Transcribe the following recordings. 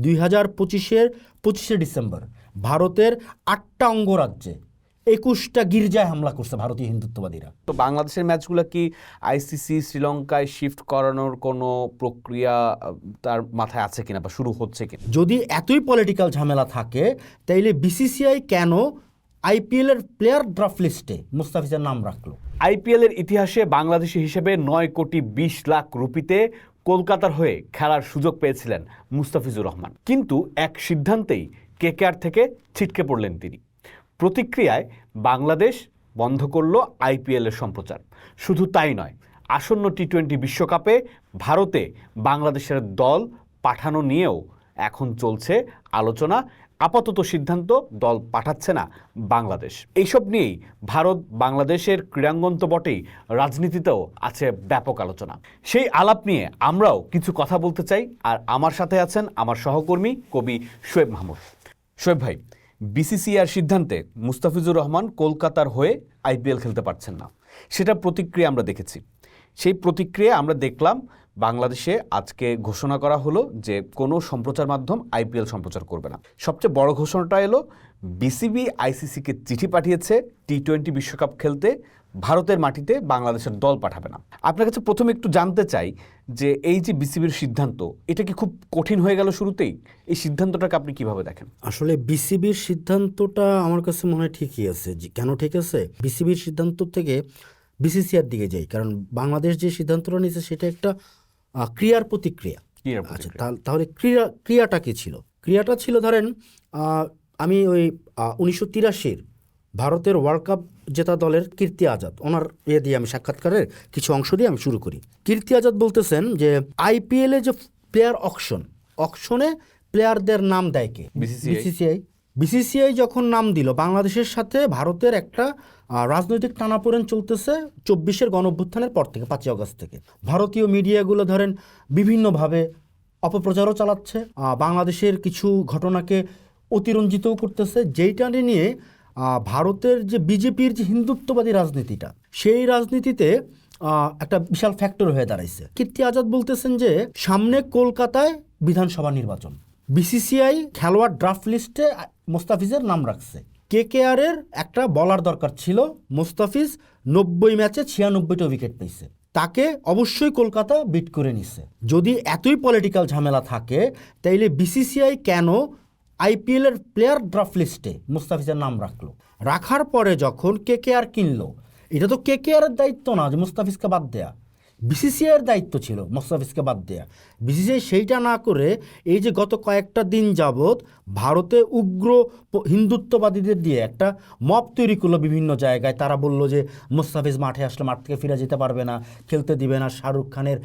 2025-এর 25শে December ভারতের 8টা অঙ্গরাজ্যে 21টা গির্জায় হামলা করছে ভারতীয় হিন্দুত্ববাদীরা। তো বাংলাদেশের ম্যাচগুলো কি আইসিসি শ্রীলঙ্কায় শিফট করানোর কোনো প্রক্রিয়া তার মাথায় আছে কিনা বা শুরু হচ্ছে কিনা? যদি এতই পলিটিক্যাল ঝামেলা থাকে তাইলে বিসিসিআই কেন আইপিএলের প্লেয়ার ড্রাফট লিস্টে মুস্তাফিজের নাম রাখলো? আইপিএলের ইতিহাসে বাংলাদেশি হিসেবে 9,20,00,000 রুপিতে কলকাতার হয়ে খেলার সুযোগ পেয়েছিলেন মুস্তাফিজুর রহমান, কিন্তু এক সিদ্ধান্তেই কেকেআর থেকে ছিটকে পড়লেন তিনি। প্রতিক্রিয়ায় বাংলাদেশ বন্ধ করল আইপিএলের সম্প্রচার। শুধু তাই নয়, আসন্ন টি-20 বিশ্বকাপে ভারতে বাংলাদেশের দল পাঠানো নিয়েও এখন চলছে আলোচনা। আপাতত সিদ্ধান্ত দল পাঠাচ্ছে না বাংলাদেশ। এইসব নিয়েই ভারত বাংলাদেশের ক্রীড়াঙ্গন তো বটেই, রাজনীতিতেও আছে ব্যাপক আলোচনা। সেই আলাপ নিয়ে আমরাও কিছু কথা বলতে চাই, আর আমার সাথে আছেন আমার সহকর্মী কবি শোয়েব মাহমুদ। শোয়েব ভাই, বিসিসিআইর সিদ্ধান্তে মুস্তাফিজুর রহমান কলকাতার হয়ে আইপিএল খেলতে পারছেন না, সেটা প্রতিক্রিয়া আমরা দেখেছি। সেই প্রতিক্রিয়া আমরা দেখলাম বাংলাদেশে আজকে ঘোষণা করা হলো যে কোনো সম্প্রচার মাধ্যম আইপিএল সম্প্রচার করবে না। সবচেয়ে বড় ঘোষণাটা এলো, বিসিবি আইসিসিকে চিঠি পাঠিয়েছে টি-20 বিশ্বকাপ খেলতে ভারতের মাটিতে বাংলাদেশের দল পাঠাবে না। আপনার কাছে প্রথমে একটু জানতে চাই যে এই যে বিসিবির সিদ্ধান্ত, এটা কি খুব কঠিন হয়ে গেল শুরুতেই? এই সিদ্ধান্তটাকে আপনি কিভাবে দেখেন? আসলে বিসিবির সিদ্ধান্তটা আমার কাছে মনে হয় ঠিকই আছে। কেন ঠিক আছে? বিসিবির সিদ্ধান্ত থেকে বিসিসিআর দিকে যাই, কারণ বাংলাদেশ যে সিদ্ধান্তটা নিয়েছে সেটা একটা ক্রিয়ার প্রতিক্রিয়া। আচ্ছা, তাহলে ক্রিয়াটা কি ছিল? ক্রিয়াটা ছিল, ধরেন আমি ওই 1983-র ভারতের ওয়ার্ল্ড কাপ জেতা দলের কীর্তি আজাদ, ওনার দিয়ে আমি সাক্ষাৎকারের কিছু অংশ দিয়ে আমি শুরু করি। কীর্তি আজাদ বলতেছেন যে আইপিএলে যে প্লেয়ার অকশনে প্লেয়ারদের নাম দেয় কে? বিসিসিআই যখন নাম দিল, বাংলাদেশের সাথে ভারতের একটা রাজনৈতিক টানাপোড়েন চলতেছে 24-এর গণঅভ্যুত্থানের পর থেকে, 5ই আগস্ট থেকে। ভারতীয় মিডিয়াগুলো ধরেন বিভিন্নভাবে অপপ্রচারও চালাচ্ছে, বাংলাদেশের কিছু ঘটনাকে অতিরঞ্জিতও করতেছে, যেইটা নিয়ে ভারতের যে বিজেপির যে হিন্দুত্ববাদী রাজনীতিটা, সেই রাজনীতিতে একটা বিশাল ফ্যাক্টর হয়ে দাঁড়াইছে। কীর্তি আজাদ বলতেছেন যে সামনে কলকাতায় বিধানসভা নির্বাচন, বিসিসিআই খেলোয়াড় ড্রাফট লিস্টে মুস্তাফিজের নাম রাখছে। কেকেআরের একটা বলার দরকার ছিল, মুস্তাফিজ 90 ম্যাচে 96টা উইকেট পেয়েছে, তাকে অবশ্যই কলকাতা বিট করে নিছে। যদি এতই পলিটিক্যাল ঝামেলা থাকে তাইলে বিসিসিআই কেন আইপিএলের প্লেয়ার ড্রাফট লিস্টে মুস্তাফিজের নাম রাখলো? রাখার পরে যখন কেকেআর কিনলো, এটা তো কেকেআরের দায়িত্ব না যে মুস্তাফিজকে বাদ দেয়া, বিসিসিআইয়ের দায়িত্ব ছিল মুস্তাফিজকে বাদ দেয়া। বিসিসিআই সেইটা না করে এই যে গত কয়েকটা দিন যাবৎ ভারতে উগ্র হিন্দুত্ববাদীদের দিয়ে একটা মব তৈরি করলো বিভিন্ন জায়গায়। তারা বলল যে মুস্তাফিজ মাঠে আসলে মাঠ থেকে ফিরে যেতে পারবে না, খেলতে দিবে না, শাহরুখ খানের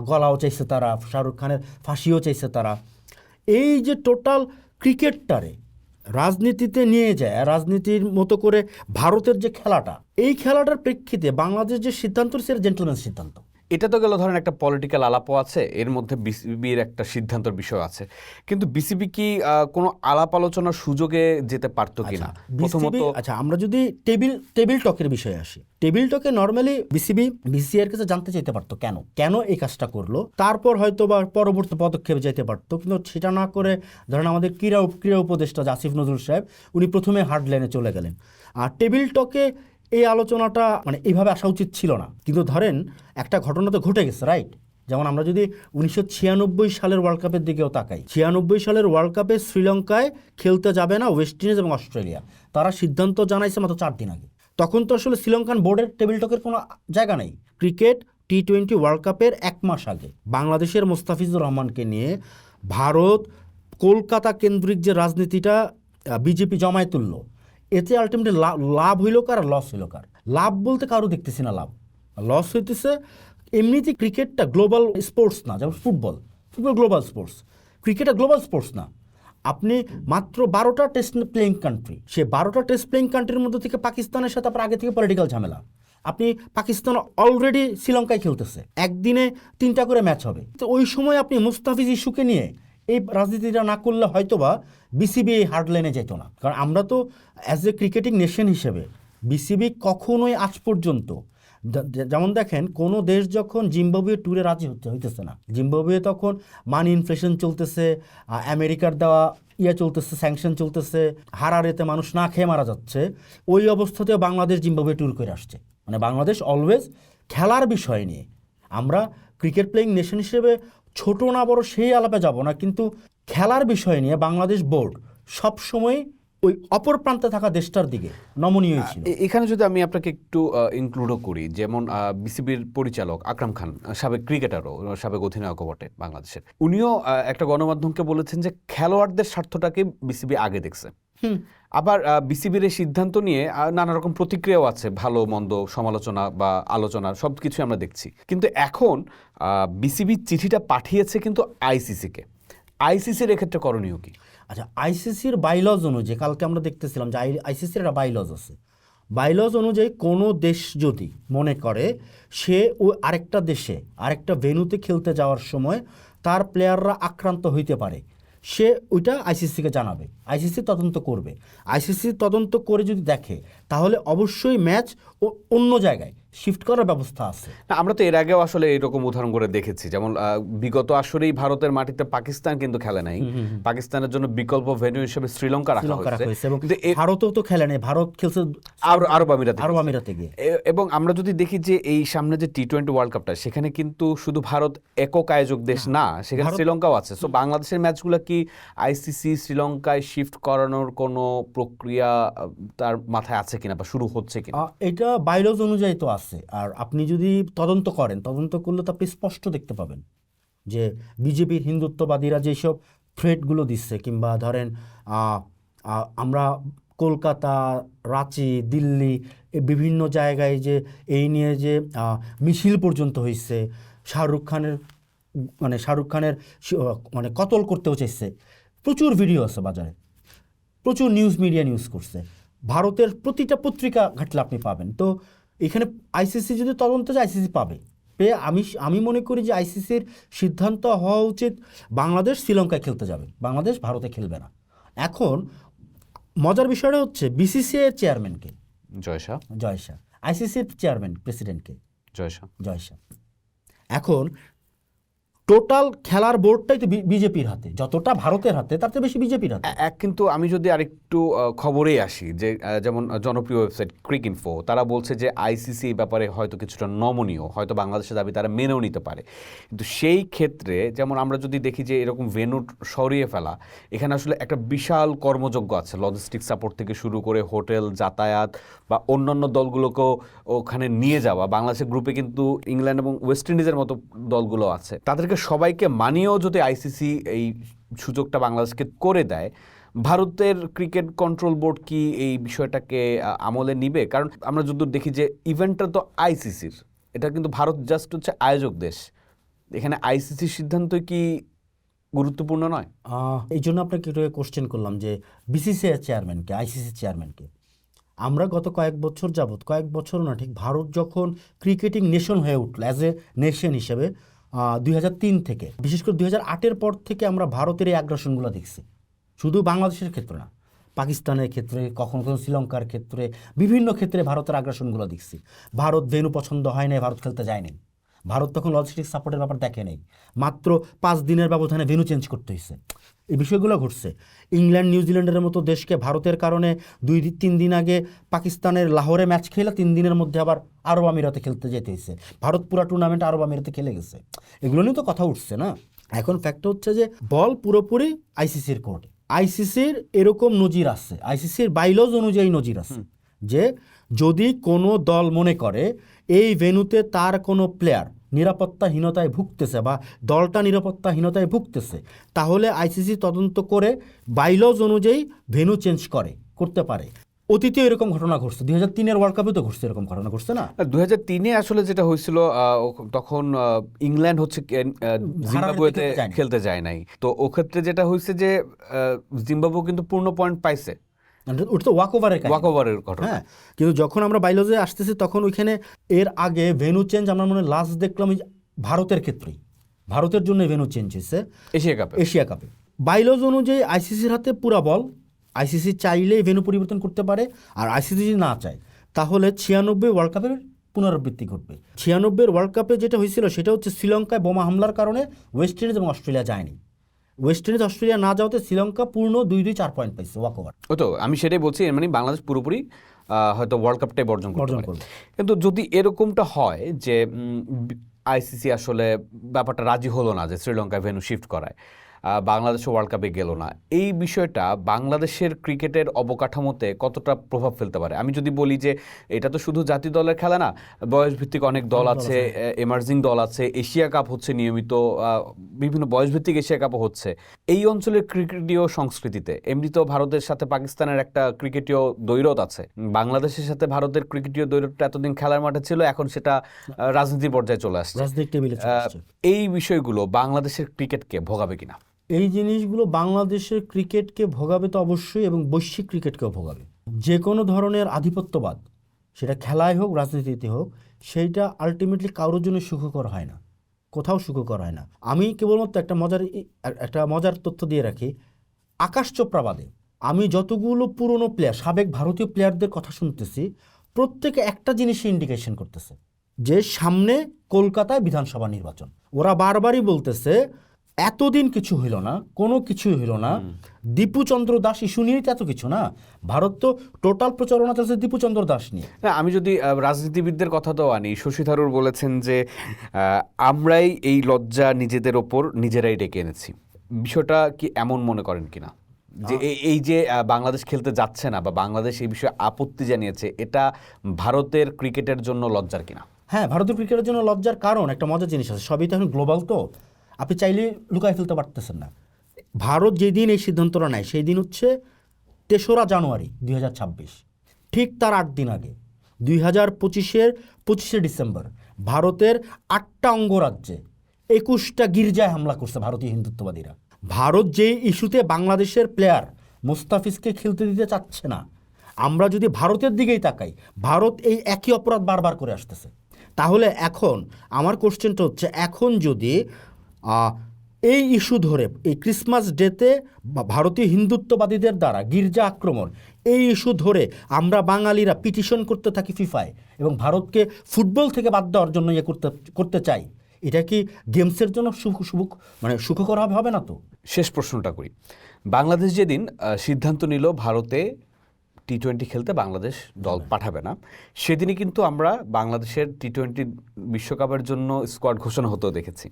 গলাও চাইছে তারা, শাহরুখ খানের ফাঁসিও চাইছে তারা। এই যে টোটাল ক্রিকেটটারে রাজনীতিতে নিয়ে যায়, রাজনীতির মতো করে ভারতের যে খেলাটা, এই খেলাটার প্রেক্ষিতে বাংলাদেশ যে সিদ্ধান্ত, সেটা জেন্টলম্যান সিদ্ধান্ত। এটা তো গেল ধরেন একটা পলিটিক্যাল আলাপও আছে, এর মধ্যে বিসিবির একটা সিদ্ধান্তের বিষয় আছে, কিন্তু বিসিবি কি কোনো আলাপ আলোচনার সুযোগে যেতে পারতো কিনা? আচ্ছা, আমরা যদি টেবিল টকের বিষয়ে আসি, টেবিল টকে নর্মালি বিসিসিআইয়ের কাছে জানতে চাইতে পারতো কেন এই কাজটা করলো, তারপর হয়তো বা পরবর্তী পদক্ষেপে যেতে পারতো। কিন্তু সেটা না করে ধরেন আমাদের ক্রীড়া উপদেষ্টা আসিফ নজরুল সাহেব, উনি প্রথমে হার্ড লাইনে চলে গেলেন। আর টেবিল টকে এই আলোচনাটা মানে এইভাবে আসা উচিত ছিল না। কিন্তু ধরেন একটা ঘটনা তো ঘটে গেছে, রাইট? যেমন আমরা যদি 1996 সালের ওয়ার্ল্ড কাপের দিকেও তাকাই, 96 সালের ওয়ার্ল্ড কাপে শ্রীলঙ্কায় খেলতে যাবে না ওয়েস্ট ইন্ডিজ এবং অস্ট্রেলিয়া, তারা সিদ্ধান্ত জানাইছে মাত্র 4 দিন আগে। তখন তো আসলে শ্রীলঙ্কান বোর্ডের টেবিল টকের কোনো জায়গা নেই। ক্রিকেট টি-20 ওয়ার্ল্ড কাপের 1 মাস আগে বাংলাদেশের মুস্তাফিজুর রহমানকে নিয়ে ভারত কলকাতা কেন্দ্রিক যে রাজনীতিটা বিজেপি জমায় তুললো, এতে আলটিমেটলি লাভ হইল কার, লস হইল কার? লাভ বলতে কারো দেখতেছি না লাভ, লস হইতেছে। এমনিতে ক্রিকেটটা গ্লোবাল স্পোর্টস না, যেমন ফুটবল গ্লোবাল স্পোর্টস, ক্রিকেটটা গ্লোবাল স্পোর্টস না। আপনি মাত্র 12টা টেস্ট প্লেয়িং কান্ট্রি, সে 12টা টেস্ট প্লেয়িং কান্ট্রির মধ্যে থেকে পাকিস্তানের সাথে আপনার আগে থেকে পলিটিক্যাল ঝামেলা। আপনি পাকিস্তান অলরেডি শ্রীলঙ্কায় খেলতেছে, একদিনে 3টা করে ম্যাচ হবে। তো ওই সময় আপনি মুস্তাফিজ ইস্যুকে নিয়ে এই রাজনীতিটা না করলে হয়তোবা বিসিবি এই হার্ড লাইনে যেত না। কারণ আমরা তো অ্যাজ এ ক্রিকেটিং নেশন হিসেবে বিসিবি কখনোই আজ পর্যন্ত যেমন দেখেন কোনো দেশ যখন জিম্বাবুয়ে ট্যুরে রাজি হইতেছে না, জিম্বাবুয়ে তখন মানি ইনফ্লেশন চলতেছে, আমেরিকার দেওয়া চলতেছে, স্যাংশন চলতেছে, হারারেতে মানুষ না খেয়ে মারা যাচ্ছে, ওই অবস্থাতেও বাংলাদেশ জিম্বাবুয়ে ট্যুর করে আসছে। মানে বাংলাদেশ অলওয়েজ খেলার বিষয় নিয়ে, আমরা ক্রিকেট প্লেয়িং নেশন হিসেবে ছোট না বড় সেই আলাপে যাব না, কিন্তু খেলার বিষয় নিয়ে বাংলাদেশ বোর্ড সবসময় ওই অপর প্রান্তে থাকা দেশটার দিকে নমনীয় ছিল। এখানে যদি আমি আপনাকে একটু ইনক্লুডও করি, যেমন বিসিবির পরিচালক আকরাম খান, সাবেক ক্রিকেটারও, সাবেক অধিনায়কও বটে বাংলাদেশের, উনিও একটা গণমাধ্যমকে বলেছেন যে খেলোয়াড়দের স্বার্থটাকে বিসিবি আগে দেখছে। আবার বিসিবির এই সিদ্ধান্ত নিয়ে নানা রকম প্রতিক্রিয়াও আছে, ভালো মন্দ সমালোচনা বা আলোচনা সব কিছু আমরা দেখছি। কিন্তু এখন বিসিবি চিঠিটা পাঠিয়েছে কিন্তু আইসিসিকে। আইসিসির এক্ষেত্রে করণীয় কি? আচ্ছা, আইসিসির বাইলজ অনুযায়ী কালকে আমরা দেখতেছিলাম যে আইসিসির একটা বাইলজ আছে। বাইলজ অনুযায়ী কোনো দেশ যদি মনে করে সে ও আরেকটা দেশে আরেকটা ভেন্যুতে খেলতে যাওয়ার সময় তার প্লেয়াররা আক্রান্ত হইতে পারে, সে ওইটা আইসিসিকে জানাবে, আইসিসি তদন্ত করবে। আইসিসি তদন্ত করে যদি দেখে তাহলে অবশ্যই ম্যাচ অন্য জায়গায় শিফট করার ব্যবস্থা আছে। না, আমরা তো এর আগেও আসলে এরকম উদাহরণ করে দেখেছি, যেমন বিগত আসরেই ভারতের মাটিতে পাকিস্তান কিন্তু খেলে নাই, পাকিস্তানের জন্য বিকল্প ভেন্যু হিসেবে শ্রীলঙ্কা রাখা হয়েছে, এবং ভারতও তো খেলে নেই, ভারত খেলছে আরব আমিরাতে গিয়ে। এবং আমরা যদি দেখি যে এই সামনে যে টি-20 ওয়ার্ল্ড কাপটা, সেখানে কিন্তু শুধু ভারত একক আয়োজক দেশ না, সেখানে শ্রীলঙ্কাও আছে। সো বাংলাদেশের ম্যাচগুলো কি আইসিসি শ্রীলঙ্কায় শিফট করানোর কোনো প্রক্রিয়া তার মাথায় আছে কিনা বা শুরু হচ্ছে কিনা? এটা বাইলজ অনুযায়ী তো আছে। আর আপনি যদি তদন্ত করেন, তদন্ত করলে তো আপনি স্পষ্ট দেখতে পাবেন যে বিজেপির হিন্দুত্ববাদীরা যেসব থ্রেটগুলো দিচ্ছে, কিংবা ধরেন আমরা কলকাতা, রাঁচি, দিল্লি বিভিন্ন জায়গায় যে এই নিয়ে যে মিছিল পর্যন্ত হয়েছে, শাহরুখ খানের মানে কতল করতেও চাইছে, প্রচুর ভিডিও আছে বাজারে, প্রচুর নিউজ মিডিয়া নিউজ করছে, ভারতের প্রতিটা পত্রিকা ঘাটলে আপনি পাবেন। তো এখানে আইসিসি যদি তদন্তে যায় আইসিসি পাবে পেয়ে, আমি মনে করি যে আইসিসির সিদ্ধান্ত হওয়া উচিত বাংলাদেশ শ্রীলঙ্কায় খেলতে যাবে, বাংলাদেশ ভারতে খেলবে না। এখন মজার বিষয়টা হচ্ছে বিসিসিআই চেয়ারম্যানকে জয় শাহ, আইসিসির চেয়ারম্যান প্রেসিডেন্টকে জয় শাহ। এখন টোটাল খেলার বোর্ডটাই তো বিজেপির হাতে, যতটা ভারতের হাতে তার চেয়ে বেশি বিজেপির হাতে। কিন্তু আমি যদি আরেকটু খবরে আসি, যে যেমন জনপ্রিয় ওয়েবসাইট ক্রিকইনফো, তারা বলছে যে আইসিসি এই ব্যাপারে হয়তো কিছুটা নমনীয়, হয়তো বাংলাদেশের দাবি তারা মেনেও নিতে পারে। কিন্তু সেই ক্ষেত্রে যেমন আমরা যদি দেখি যে এরকম ভেন্যু সরিয়ে ফেলা, এখানে আসলে একটা বিশাল কর্মযজ্ঞ আছে, লজিস্টিক সাপোর্ট থেকে শুরু করে হোটেল, যাতায়াত বা অন্যান্য দলগুলোকেও ওখানে নিয়ে যাওয়া। বাংলাদেশের গ্রুপে কিন্তু ইংল্যান্ড এবং ওয়েস্ট ইন্ডিজের মতো দলগুলো আছে, তাদেরকে সবাইকে মানিয়েও যদি আইসিসি এই সুযোগটা বাংলাদেশকে করে দেয়, ভারতের ক্রিকেট কন্ট্রোল বোর্ড কি এই বিষয়টাকে আমলে নিবে? কারণ আমরা যদি দেখি যে ইভেন্টটা তো আইসিসির, এটা কিন্তু ভারত জাস্ট হচ্ছে আয়োজক দেশ, এখানে আইসিসির সিদ্ধান্ত কি গুরুত্বপূর্ণ নয়? এই জন্য আপনাকে একটু কোশ্চেন করলাম যে বিসিসিআই চেয়ারম্যানকে, আইসিসি চেয়ারম্যানকে। আমরা গত কয়েক বছর না ঠিক, ভারত যখন ক্রিকেটিং নেশন হয়ে উঠল অ্যাজ এ নেশন হিসেবে 2003 থেকে, বিশেষ করে 2008-এর পর থেকে আমরা ভারতের এই আগ্রাসনগুলো দেখছি। শুধু বাংলাদেশের ক্ষেত্রে না, পাকিস্তানের ক্ষেত্রে, কখনো শ্রীলঙ্কার ক্ষেত্রে, বিভিন্ন ক্ষেত্রে ভারতের আগ্রাসনগুলো দেখছি। ভারত ভেন্যু পছন্দ হয় নাই, ভারত খেলতে যায়নি। ভারত তখন লজিস্টিক সাপোর্টের ব্যাপার দেখে নেই, মাত্র 5 দিনের ব্যবধানে ভেন্যু চেঞ্জ করতে হয়েছে। এই বিষয়গুলো ঘটছে। ইংল্যান্ড, নিউজিল্যান্ডের মতো দেশকে ভারতের কারণে 2-3 দিন আগে পাকিস্তানের লাহোরে ম্যাচ খেলে 3 দিনের মধ্যে আবার আরব আমিরাতে খেলতে যেতে হয়েছে। ভারত পুরো টুর্নামেন্ট আরব আমিরাতে খেলে গেছে। এগুলো নিয়ে তো কথা উঠছে না। এখন ফ্যাক্ট হচ্ছে যে বল পুরোপুরি আইসিসির কোর্টে। আইসিসির এরকম নজির আছে, আইসিসির বাইলজ অনুযায়ী নজির আছে যে যদি কোনো দল মনে করে এই ভেন্যুতে তার কোনো প্লেয়ার নিরাপত্তাহীনতায় ভুগতেছে বা দলটা নিরাপত্তাহীনতায় ভুগতেছে, তাহলে আইসিসি তদন্ত করে বাইলজ অনুযায়ী ভেন্যু চেঞ্জ করতে পারে। অতীতে এরকম ঘটনা ঘটছে, 2003-এর ওয়ার্ল্ড কাপে তো ঘটছে, এরকম ঘটনা ঘটছে না? 2003-এ আসলে যেটা হয়েছিল, তখন ইংল্যান্ড হচ্ছে জিম্বাবুয়েতে খেলতে যায় নাই। তো ওক্ষেত্রে যেটা হয়েছে যে জিম্বাবুয়ে কিন্তু পূর্ণ পয়েন্ট পাইছে, ওটা তো ওয়াকওভারের ঘটনা। হ্যাঁ, কিন্তু যখন আমরা বাইলজে আসতেছি তখন ওইখানে এর আগে ভেন্যু চেঞ্জ আমরা মনে লাস্ট দেখলাম ভারতের ক্ষেত্রেই, ভারতের জন্য ভেন্যু চেঞ্জ হয়েছে এশিয়া কাপে। বাইলজ অনুযায়ী আইসিসির হাতে পুরা বল, আইসিসি চাইলে ভেন্যু পরিবর্তন করতে পারে, আর আইসিসি যদি না চায় তাহলে 96 ওয়ার্ল্ড কাপের পুনরাবৃত্তি ঘটবে। 96 ওয়ার্ল্ড কাপে যেটা হয়েছিল সেটা হচ্ছে শ্রীলঙ্কায় বোমা হামলার কারণে ওয়েস্ট ইন্ডিজ এবং অস্ট্রেলিয়া যায়নি। ওয়েস্ট ইন্ডিজ অস্ট্রেলিয়া না যাওয়াতে শ্রীলঙ্কা পূর্ণ 2-2 4 পয়েন্ট পাইছে ওয়াক ওভার। ও তো আমি সেটাই বলছি, এর মানে বাংলাদেশ পুরোপুরি হয়তো ওয়ার্ল্ড কাপটাই বর্জন করবে। কিন্তু যদি এরকমটা হয় যে আইসিসি আসলে ব্যাপারটা রাজি হলো না যে শ্রীলঙ্কায় ভেন্যু শিফট করায়, বাংলাদেশও ওয়ার্ল্ড কাপে গেল না, এই বিষয়টা বাংলাদেশের ক্রিকেটের অবকাঠামোতে কতটা প্রভাব ফেলতে পারে? আমি যদি বলি যে এটা তো শুধু জাতীয় দলের খেলা না, বয়সভিত্তিক অনেক দল আছে, এমার্জিং দল আছে, এশিয়া কাপ হচ্ছে নিয়মিত, বিভিন্ন বয়সভিত্তিক এশিয়া কাপও হচ্ছে। এই অঞ্চলের ক্রিকেটীয় সংস্কৃতিতে এমনিতেও ভারতের সাথে পাকিস্তানের একটা ক্রিকেটীয় দ্বৈরথ আছে, বাংলাদেশের সাথে ভারতের ক্রিকেটীয় দ্বৈরথটা এতদিন খেলার মাঠে ছিল, এখন সেটা রাজনীতির পর্যায়ে চলে আসছে। এই বিষয়গুলো বাংলাদেশের ক্রিকেটকে ভোগাবে কিনা? এই জিনিসগুলো বাংলাদেশের ক্রিকেটকে ভোগাবে তো অবশ্যই, এবং বৈশ্বিক ক্রিকেটকেও ভোগাবে। যে কোনো ধরনের আধিপত্যবাদ, সেটা খেলায় হোক রাজনীতিতে হোক, সেইটা আলটিমেটলি কারোর জন্য সুখকর হয় না, কোথাও সুখকর হয় না। আমি কেবলমাত্র একটা মজার তথ্য দিয়ে রাখি। আকাশ চোপড়া বাদে আমি যতগুলো পুরনো প্লেয়ার, সাবেক ভারতীয় প্লেয়ারদের কথা শুনতেছি, প্রত্যেকে একটা জিনিসই ইন্ডিকেশন করতেছে যে সামনে কলকাতায় বিধানসভা নির্বাচন। ওরা বারবারই বলতেছে এতদিন কিছু হইল না, কোনো কিছুই হইল না, দীপুচন্দ্র দাস ইস্যু নিয়ে এত কিছু না। ভারত তো টোটাল প্রচারণা চলছে দীপুচন্দ্র দাস নিয়ে। আমি যদি রাজনীতিবিদদের কথা তো আনি, শশী থারুর বলেছেন যে আমরাই এই লজ্জা নিজেদের ওপর নিজেরাই ডেকে এনেছি। বিষয়টা কি এমন মনে করেন কিনা যে এই যে বাংলাদেশ খেলতে যাচ্ছে না বা বাংলাদেশ এই বিষয়ে আপত্তি জানিয়েছে, এটা ভারতের ক্রিকেটের জন্য লজ্জার কিনা? হ্যাঁ, ভারতের ক্রিকেটের জন্য লজ্জার কারণ একটা মজার জিনিস আছে, সবই তো এখন গ্লোবাল, তো আপনি চাইলে লুকায় ফেলতে পারতেছেন না। ভারত যেদিন এই সিদ্ধান্তটা নেয় সেই দিন হচ্ছে 3রা জানুয়ারি 2026। ঠিক তার 8 দিন আগে 2025-এর 25শে ডিসেম্বর ভারতের 8টা অঙ্গরাজ্যে 21টা গির্জায় হামলা করছে ভারতীয় হিন্দুত্ববাদীরা। ভারত যে ইস্যুতে বাংলাদেশের প্লেয়ার মুস্তাফিজকে খেলতে দিতে চাচ্ছে না, আমরা যদি ভারতের দিকেই তাকাই, ভারত এই একই অপরাধ বারবার করে আসতেছে। তাহলে এখন আমার কোশ্চেনটা হচ্ছে, এখন যদি এই ইস্যু ধরে এই ক্রিসমাস ডেতে ভারতীয় হিন্দুত্ববাদীদের দ্বারা গির্জা আক্রমণ, এই ইস্যু ধরে আমরা বাঙালিরা পিটিশন করতে থাকি ফিফায় এবং ভারতকে ফুটবল থেকে বাদ দেওয়ার জন্য করতে চাই, এটা কি গেমসের জন্য সুখকর হবে না? তো শেষ প্রশ্নটা করি, বাংলাদেশ যেদিন সিদ্ধান্ত নিল ভারতে টি-20 খেলতে বাংলাদেশ দল পাঠাবে না, সেদিনই কিন্তু আমরা বাংলাদেশের টি-20 বিশ্বকাপের জন্য স্কোয়াড ঘোষণা হতেও দেখেছি।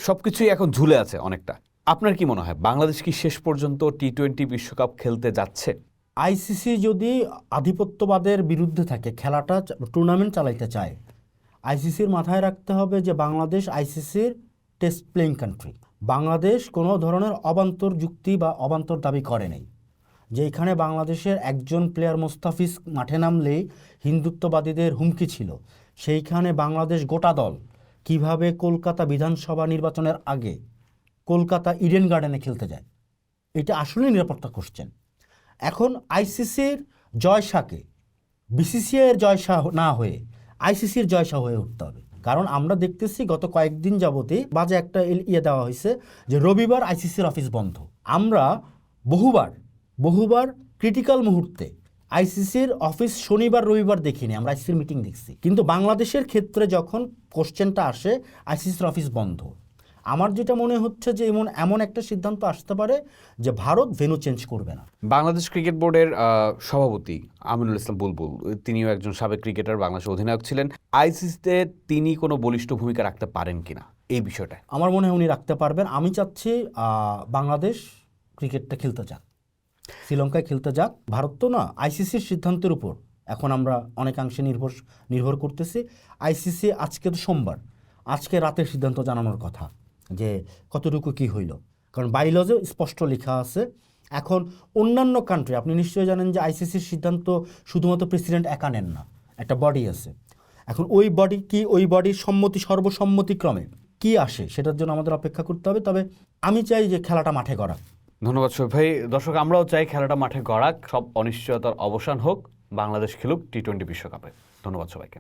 সব কিছুই এখন ঝুলে আছে অনেকটা। আপনার কি মনে হয় বাংলাদেশ কি শেষ পর্যন্ত টি-20 বিশ্বকাপ খেলতে যাচ্ছে? আইসিসি যদি আধিপত্যবাদের বিরুদ্ধে থাকে, খেলাটা টুর্নামেন্ট চালাইতে চায়, আইসিসির মাথায় রাখতে হবে যে বাংলাদেশ আইসিসির টেস্ট প্লেইং কান্ট্রি। বাংলাদেশ কোনো ধরনের অবান্তর যুক্তি বা অবান্তর দাবি করে নেই। যেখানে বাংলাদেশের একজন প্লেয়ার মুস্তাফিজ মাঠে নামলেই হিন্দুত্ববাদীদের হুমকি ছিল, সেইখানে বাংলাদেশ গোটা দল কিভাবে কলকাতা বিধানসভা নির্বাচনের আগে কলকাতা ইডেন গার্ডেনে খেলতে যায়, এটা আসলে নিরাপত্তা কোশ্চেন। এখন আইসিসির জয়শাকে বিসিসিআইয়ের জয়শাহ না হয়ে আইসিসির জয়শাহ হয়ে উঠতে হবে। কারণ আমরা দেখতেছি গত কয়েকদিন যাবতে বাজে একটা দেওয়া হয়েছে যে রবিবার আইসিসির অফিস বন্ধ। আমরা বহুবার ক্রিটিক্যাল মুহূর্তে আইসিসির অফিস শনিবার রবিবার দেখিনি, আমরা আইসিসির মিটিং দেখছি। কিন্তু বাংলাদেশের ক্ষেত্রে যখন কোশ্চেনটা আসে আইসিসির অফিস বন্ধ, আমার যেটা মনে হচ্ছে যে এমন একটা সিদ্ধান্ত আসতে পারে যে ভারত ভেন্যু চেঞ্জ করবে না। বাংলাদেশ ক্রিকেট বোর্ডের সভাপতি আমিনুল ইসলাম বুলবুল, তিনিও একজন সাবেক ক্রিকেটার, বাংলাদেশের অধিনায়ক ছিলেন। আইসিসিতে তিনি কোনো বলিষ্ঠ ভূমিকা রাখতে পারেন কিনা এই বিষয়টা? আমার মনে হয় উনি রাখতে পারবেন। আমি চাচ্ছি বাংলাদেশ ক্রিকেটটা খেলতে যাক, শ্রীলঙ্কায় খেলতে যাক। ভারত তো না, আইসিসির সিদ্ধান্তের উপর এখন আমরা অনেকাংশে নির্ভর করতেছি। আইসিসি আজকে তো সোমবার, আজকে রাতের সিদ্ধান্ত জানানোর কথা যে কতটুকু কি হইল, কারণ বাইলজে স্পষ্ট লেখা আছে। এখন অন্যান্য কান্ট্রি, আপনি নিশ্চয়ই জানেন যে আইসিসির সিদ্ধান্ত শুধুমাত্র প্রেসিডেন্ট একা নেন না, একটা বডি আছে। এখন ওই বডির সর্বসম্মতিক্রমে কি আসে সেটার জন্য আমাদের অপেক্ষা করতে হবে। তবে আমি চাই যে খেলাটা মাঠে গড়াক। ধন্যবাদ শোয়েব ভাই। দর্শক, আমরাও চাই খেলাটা মাঠে গড়াক, সব অনিশ্চয়তার অবসান হোক, বাংলাদেশ খেলুক টি-20 বিশ্বকাপে। ধন্যবাদ সবাইকে।